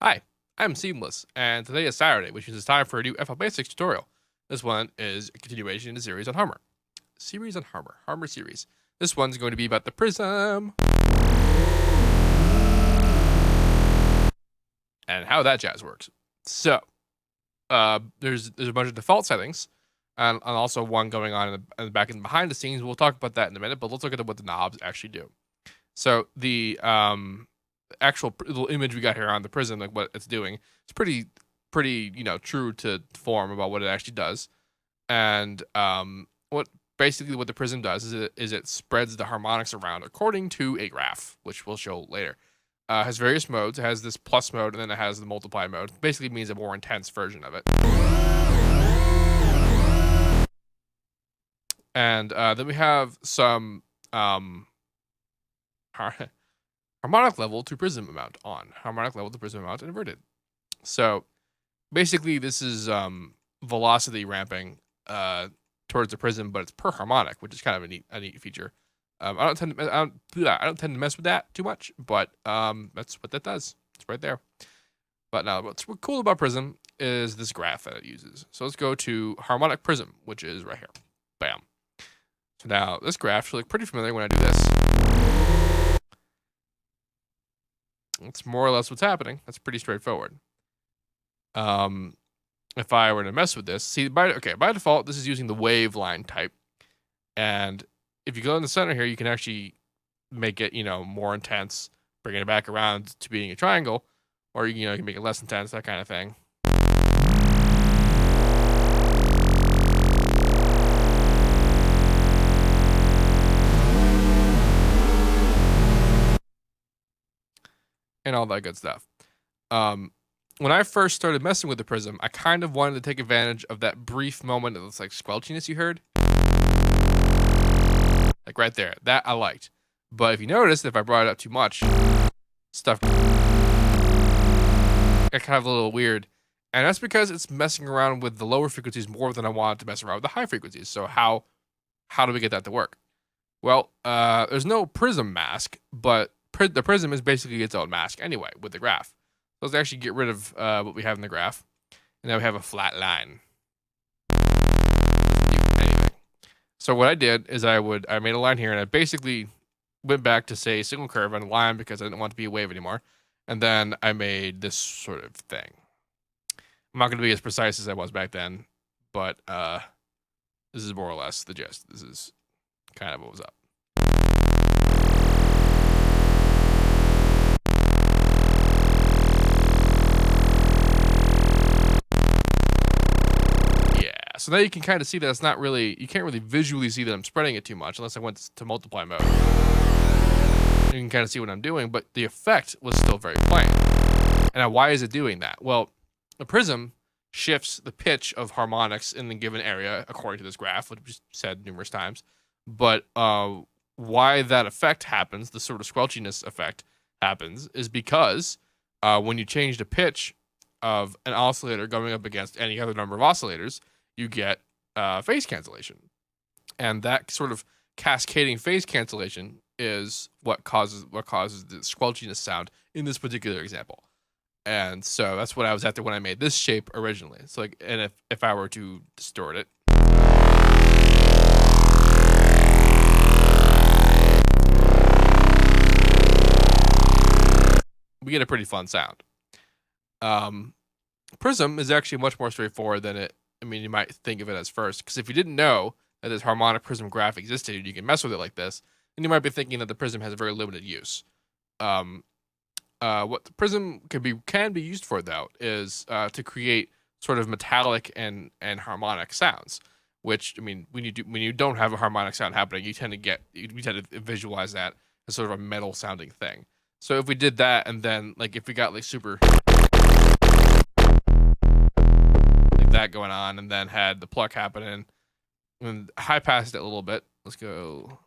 Hi, I'm Seamless, and today is Saturday, which means it's time for a new FL Basics tutorial. This one is a continuation in the series on Harmor. Harmor series. This one's going to be about the Prism and how that jazz works. So, there's a bunch of default settings, and also one going on in the back and behind the scenes. We'll talk about that in a minute, but let's look at what the knobs actually do. So the actual little image we got here on the Prism, like what it's doing, it's pretty true to form about what it actually does. And what the Prism does is it spreads the harmonics around according to a graph, which we'll show later. Has various modes. It has this plus mode, and then it has the multiply mode. Basically means a more intense version of it. And then we have some harmonic level to Prism amount on. Harmonic level to Prism amount inverted. So basically this is velocity ramping towards the Prism, but it's per harmonic, which is kind of a neat feature. I don't tend to mess with that too much, but that's what that does. It's right there. But now what's cool about Prism is this graph that it uses. So let's go to harmonic Prism, which is right here. Bam. So now this graph should look pretty familiar when I do this. That's more or less what's happening. That's pretty straightforward. If I were to mess with this, see, by default, this is using the wave line type. And if you go in the center here, you can actually make it, more intense, bringing it back around to being a triangle, or you can make it less intense, that kind of thing. And all that good stuff. When I first started messing with the Prism, I kind of wanted to take advantage of that brief moment of this like squelchiness you heard. Like right there. That I liked. But if you notice, if I brought it up too much, stuff got kind of a little weird. And that's because it's messing around with the lower frequencies more than I wanted to mess around with the high frequencies. So how do we get that to work? Well, there's no Prism mask, but the Prism is basically its own mask anyway with the graph. So let's actually get rid of what we have in the graph. And now we have a flat line. Doesn't do anything. So what I did is I made a line here, and I basically went back to say single curve on a line because I didn't want to be a wave anymore. And then I made this sort of thing. I'm not going to be as precise as I was back then, but this is more or less the gist. This is kind of what was up. So now you can kind of see that it's not really, you can't really visually see that I'm spreading it too much unless I went to multiply mode. You can kind of see what I'm doing, but the effect was still very plain. And now why is it doing that? Well, the Prism shifts the pitch of harmonics in the given area according to this graph, which we've said numerous times. But why that effect happens, the sort of squelchiness effect happens, is because when you change the pitch of an oscillator going up against any other number of oscillators, you get phase cancellation. And that sort of cascading phase cancellation is what causes the squelchiness sound in this particular example. And so that's what I was after when I made this shape originally. So like, and if I were to distort it, we get a pretty fun sound. Prism is actually much more straightforward than it. I mean, you might think of it as first, because if you didn't know that this harmonic Prism graph existed, and you can mess with it like this, then you might be thinking that the Prism has a very limited use. What the Prism can be used for, though, is to create sort of metallic and harmonic sounds. Which, I mean, when you don't have a harmonic sound happening, you tend to visualize that as sort of a metal sounding thing. So if we did that, and then like if we got like super that going on, and then had the pluck happening and high passed it a little bit. Let's go.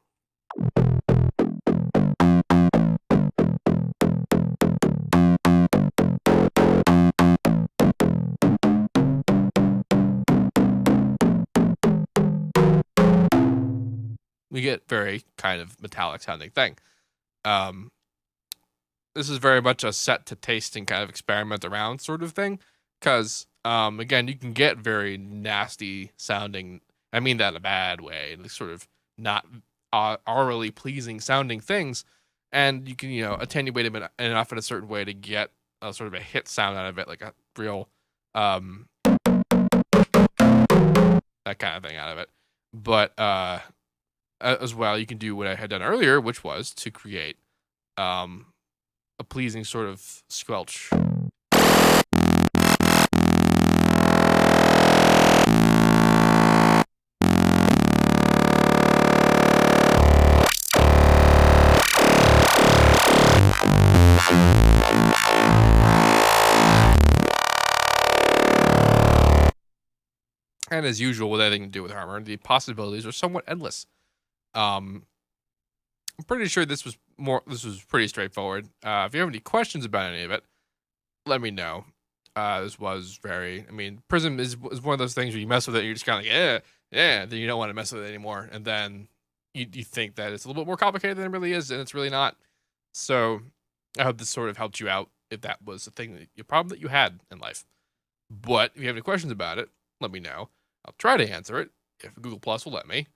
We get very kind of metallic sounding thing. this is very much a set to taste and kind of experiment around sort of thing. Because again, you can get very nasty sounding. I mean that in a bad way, like sort of not aurally pleasing sounding things, and you can attenuate them enough in a certain way to get a sort of a hit sound out of it, like a real that kind of thing out of it. But as well, you can do what I had done earlier, which was to create a pleasing sort of squelch. And as usual with anything to do with Harmor, the possibilities are somewhat endless. I'm pretty sure this was pretty straightforward. If you have any questions about any of it, let me know. This was Prism is one of those things where you mess with it and you're just kind of like, then you don't want to mess with it anymore. And then you think that it's a little bit more complicated than it really is, and it's really not. So I hope this sort of helped you out if that was a thing, a problem that you had in life. But if you have any questions about it, let me know. I'll try to answer it if Google Plus will let me.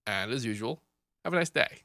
And as usual, have a nice day.